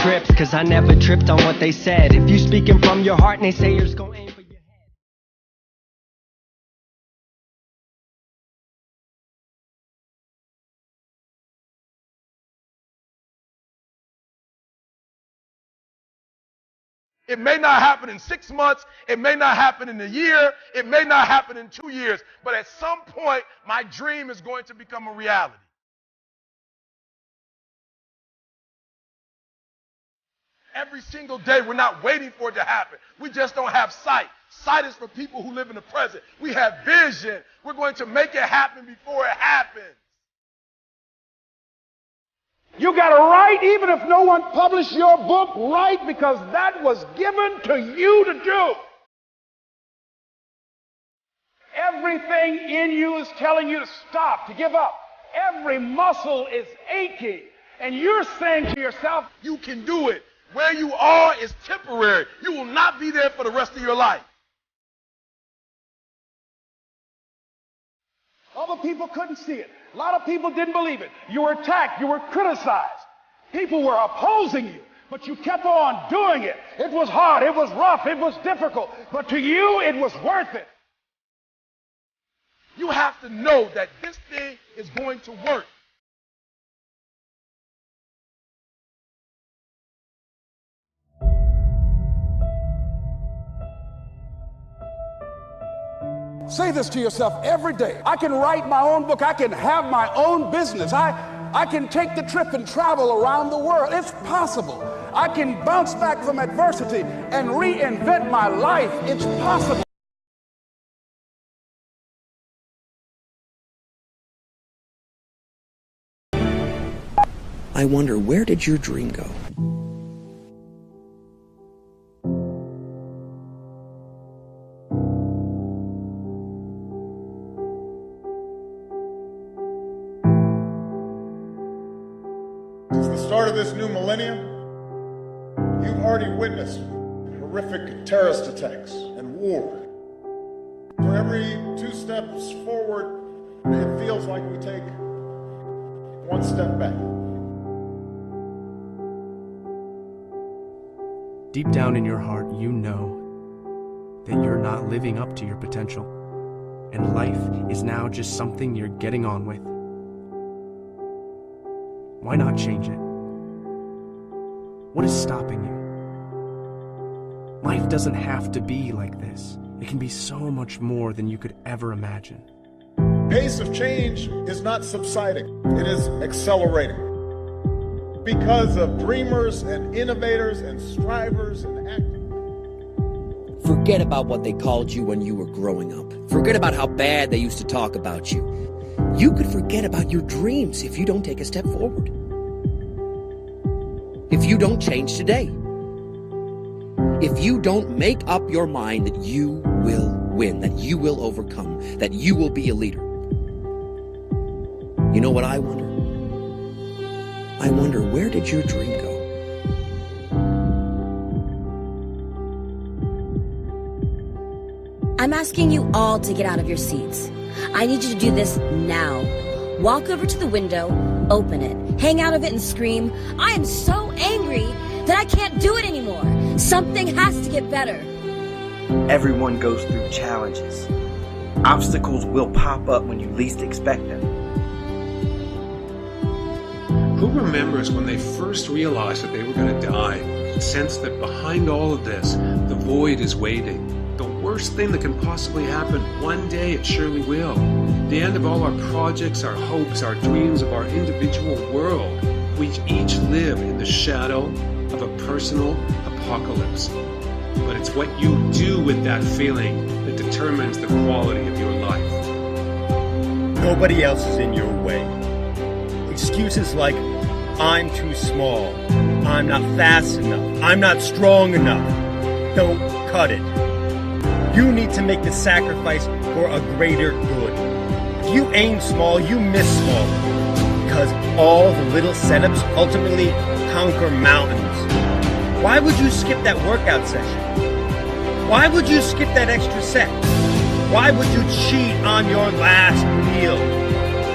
trips, cause I never tripped on what they said. If you speaking from your heart, naysayers gon' aim for your head. It may not happen in 6 months, it may not happen in a year, it may not happen in 2 years, but at some point, my dream is going to become a reality. Every single day, we're not waiting for it to happen. We just don't have sight. Sight is for people who live in the present. We have vision. We're going to make it happen before it happens. You got to write, even if no one published your book, write, because that was given to you to do. Everything in you is telling you to stop, to give up. Every muscle is aching, and you're saying to yourself, you can do it. Where you are is temporary. You will not be there for the rest of your life. Other people couldn't see it. A lot of people didn't believe it. You were attacked. You were criticized. People were opposing you, but you kept on doing it. It was hard. It was rough. It was difficult. But to you, it was worth it. You have to know that this thing is going to work. Say this to yourself every day. I can write my own book. I can have my own business. I can take the trip and travel around the world. It's possible. I can bounce back from adversity and reinvent my life. It's possible. I wonder, where did your dream go? Start of this new millennium, you've already witnessed horrific terrorist attacks and war. For every 2 steps forward, it feels like we take 1 step back. Deep down in your heart, you know that you're not living up to your potential, and life is now just something you're getting on with. Why not change it? What is stopping you? Life doesn't have to be like this. It can be so much more than you could ever imagine. Pace of change is not subsiding, it is accelerating. Because of dreamers and innovators and strivers and activists. Forget about what they called you when you were growing up. Forget about how bad they used to talk about you. You could forget about your dreams if you don't take a step forward. If you don't change today. If you don't make up your mind that you will win, that you will overcome, that you will be a leader. You know what I wonder? I wonder, where did your dream go? I'm asking you all to get out of your seats. I need you to do this now. Walk over to the window, open it, hang out of it and scream, I am so angry that I can't do it anymore. Something has to get better. Everyone goes through challenges. Obstacles will pop up when you least expect them. Who remembers when they first realized that they were going to die and sensed that behind all of this, the void is waiting? The worst thing that can possibly happen, one day it surely will. The end of all our projects, our hopes, our dreams of our individual world. We each live in the shadow of a personal apocalypse. But it's what you do with that feeling that determines the quality of your life. Nobody else is in your way. Excuses like, I'm too small, I'm not fast enough, I'm not strong enough, don't cut it. You need to make the sacrifice for a greater good. If you aim small, you miss small. Because all the little setups ultimately conquer mountains. Why would you skip that workout session? Why would you skip that extra set? Why would you cheat on your last meal?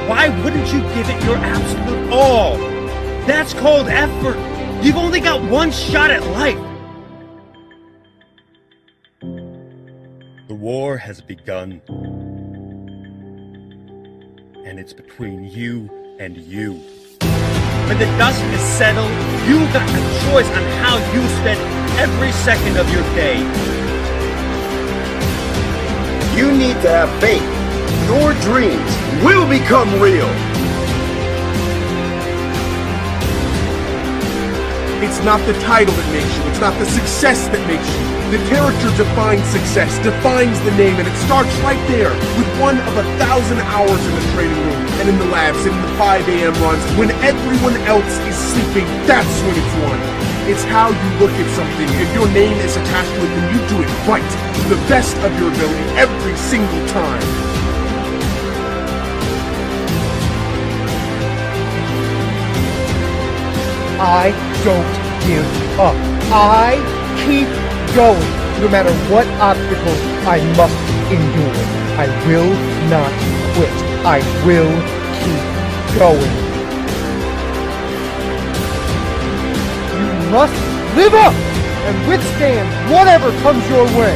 Why wouldn't you give it your absolute all? That's called effort. You've only got one shot at life. The war has begun. And it's between you and you. When the dust is settled, you've got a choice on how you spend every second of your day. You need to have faith. Your dreams will become real. It's not the title that makes you. It's not the success that makes you. The character defines success, defines the name, and it starts right there with one of 1,000 hours in the training room and in the labs and in the 5 a.m. runs. When everyone else is sleeping, that's when it's won. It's how you look at something. If your name is attached to it, then you do it right, to the best of your ability, every single time. I don't give up. I keep going, no matter what obstacles I must endure. I will not quit. I will keep going. You must live up and withstand whatever comes your way.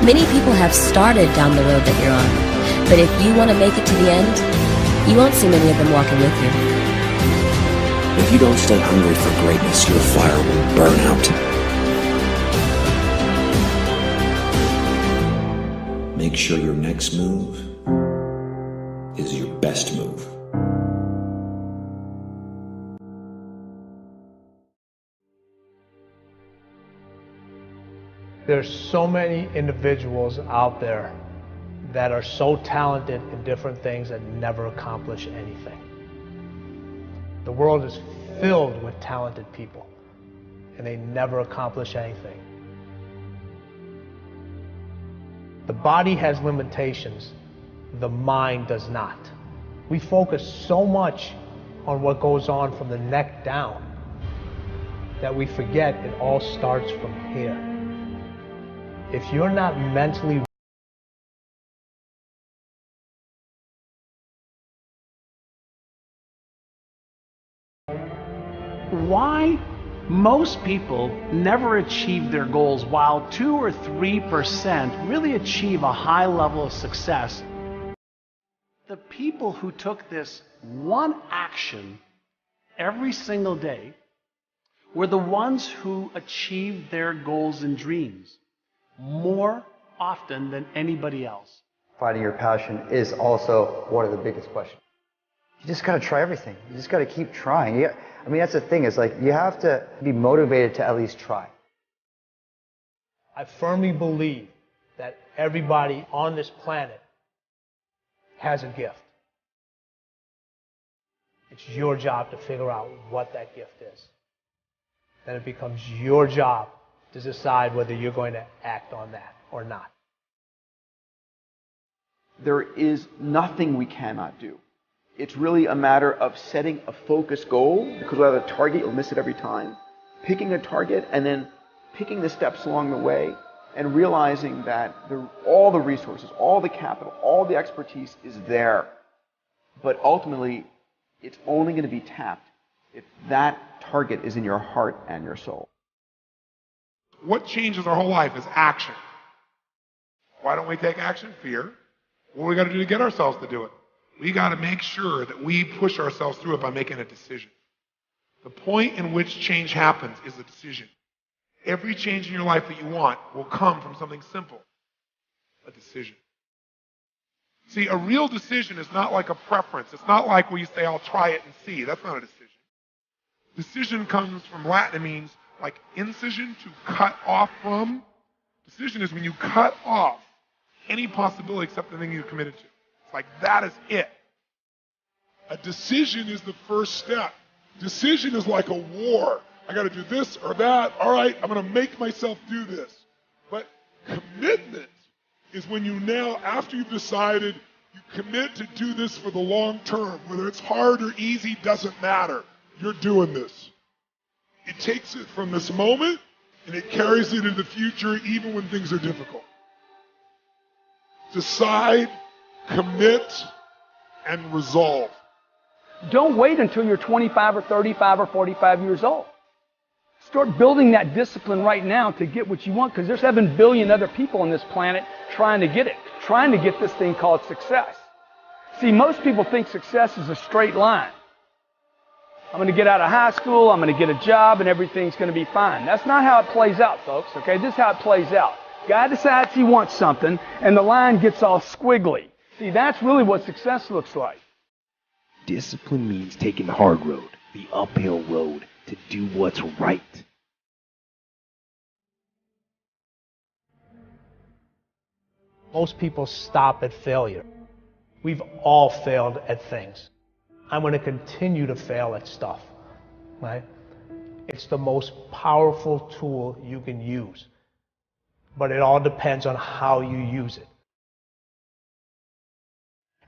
Many people have started down the road that you're on, but if you want to make it to the end, you won't see many of them walking with you. If you don't stay hungry for greatness, your fire will burn out. Make sure your next move is your best move. There's so many individuals out there that are so talented in different things that never accomplish anything. The world is filled with talented people, and they never accomplish anything. The body has limitations, the mind does not. We focus so much on what goes on from the neck down that we forget it all starts from here. If you're not mentally why most people never achieve their goals, while 2 or 3% really achieve a high level of success. The people who took this one action every single day were the ones who achieved their goals and dreams more often than anybody else. Finding your passion is also one of the biggest questions. You just got to try everything. You just got to keep trying. I mean, that's the thing, is like you have to be motivated to at least try. I firmly believe that everybody on this planet has a gift. It's your job to figure out what that gift is. Then it becomes your job to decide whether you're going to act on that or not. There is nothing we cannot do. It's really a matter of setting a focused goal, because without a target, you'll miss it every time. Picking a target and then picking the steps along the way and realizing that all the resources, all the capital, all the expertise is there. But ultimately, it's only going to be tapped if that target is in your heart and your soul. What changes our whole life is action. Why don't we take action? Fear. What do we got to do to get ourselves to do it? We got to make sure that we push ourselves through it by making a decision. The point in which change happens is a decision. Every change in your life that you want will come from something simple, a decision. See, a real decision is not like a preference. It's not like where you say, I'll try it and see. That's not a decision. Decision comes from Latin. It means like incision, to cut off from. Decision is when you cut off any possibility except the thing you're committed to. It's like that is it. A decision is the first step. Decision is like a war. I got to do this or that. All right, I'm going to make myself do this. But commitment is when you now, after you've decided, you commit to do this for the long term. Whether it's hard or easy, doesn't matter. You're doing this. It takes it from this moment and it carries it into the future even when things are difficult. Decide, commit, and resolve. Don't wait until you're 25 or 35 or 45 years old. Start building that discipline right now to get what you want, because there's 7 billion other people on this planet trying to get it, trying to get this thing called success. See, most people think success is a straight line. I'm going to get out of high school, I'm going to get a job, and everything's going to be fine. That's not how it plays out, folks, okay? This is how it plays out. Guy decides he wants something, and the line gets all squiggly. See, that's really what success looks like. Discipline means taking the hard road, the uphill road, to do what's right. Most people stop at failure. We've all failed at things. I'm going to continue to fail at stuff, right? It's the most powerful tool you can use, but it all depends on how you use it.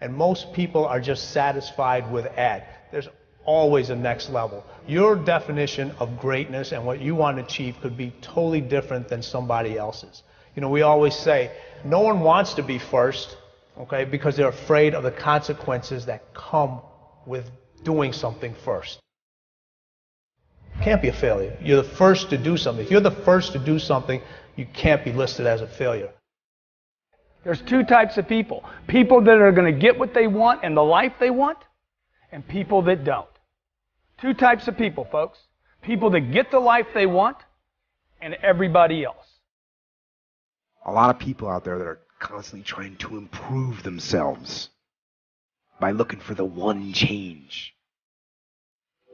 And most people are just satisfied with there's always a next level. Your definition of greatness and what you want to achieve could be totally different than somebody else's. You know, we always say, no one wants to be first, okay, because they're afraid of the consequences that come with doing something first. Can't be a failure. You're the first to do something. If you're the first to do something, you can't be listed as a failure. There's 2 types of people. People that are going to get what they want and the life they want, and people that don't. 2 types of people, folks. People that get the life they want, and everybody else. A lot of people out there that are constantly trying to improve themselves by looking for the one change.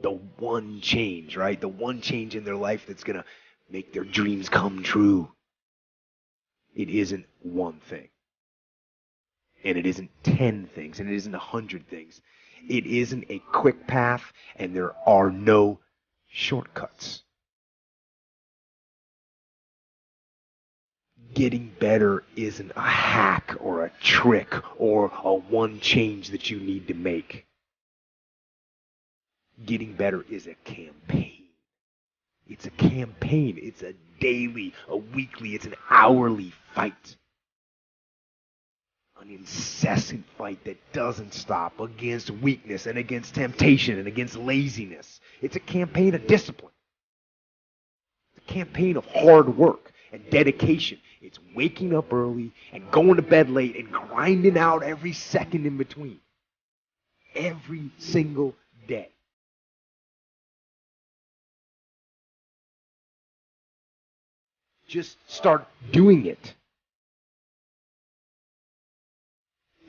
The one change, right? The one change in their life that's going to make their dreams come true. It isn't one thing. And it isn't 10 things. And it isn't 100 things. It isn't a quick path. And there are no shortcuts. Getting better isn't a hack or a trick or a one change that you need to make. Getting better is a campaign. It's a campaign. It's a daily, a weekly, it's an hourly fight. An incessant fight that doesn't stop against weakness and against temptation and against laziness. It's a campaign of discipline. It's a campaign of hard work and dedication. It's waking up early and going to bed late and grinding out every second in between. Every single day. Just start doing it.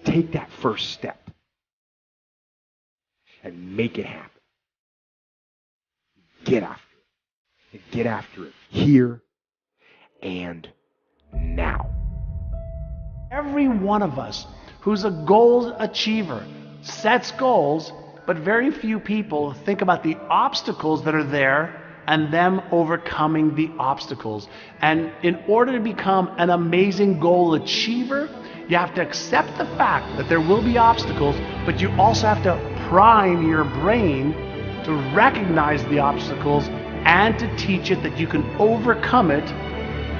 Take that first step and make it happen. Get after it. And get after it here and now. Every one of us who's a goal achiever sets goals, but very few people think about the obstacles that are there and them overcoming the obstacles. And in order to become an amazing goal achiever, you have to accept the fact that there will be obstacles, but you also have to prime your brain to recognize the obstacles and to teach it that you can overcome it.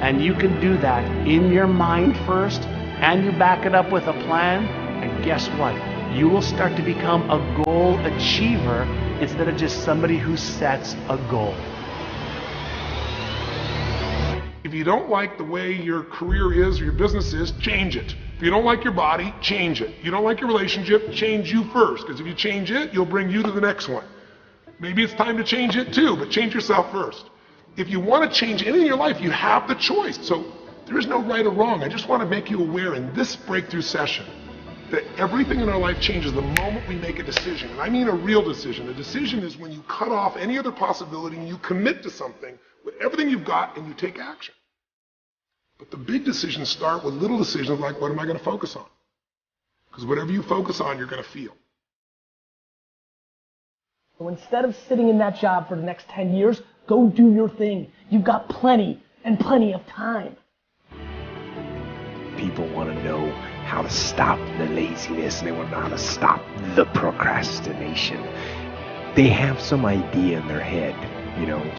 And you can do that in your mind first, and you back it up with a plan, and guess what? You will start to become a goal achiever instead of just somebody who sets a goal. If you don't like the way your career is or your business is, change it. If you don't like your body, change it. If you don't like your relationship, change you first. Because if you change it, you'll bring you to the next one. Maybe it's time to change it too, but change yourself first. If you want to change anything in your life, you have the choice. So there is no right or wrong. I just want to make you aware in this breakthrough session that everything in our life changes the moment we make a decision. And I mean a real decision. A decision is when you cut off any other possibility and you commit to something with everything you've got and you take action. But the big decisions start with little decisions like, what am I going to focus on? Because whatever you focus on, you're going to feel. So instead of sitting in that job for the next 10 years, go do your thing. You've got plenty and plenty of time. People want to know how to stop the laziness, and they want to know how to stop the procrastination. They have some idea in their head, you know,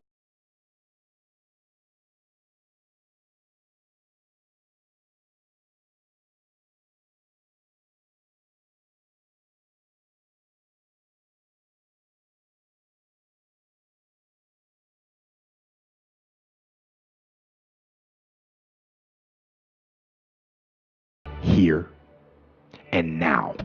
here and now.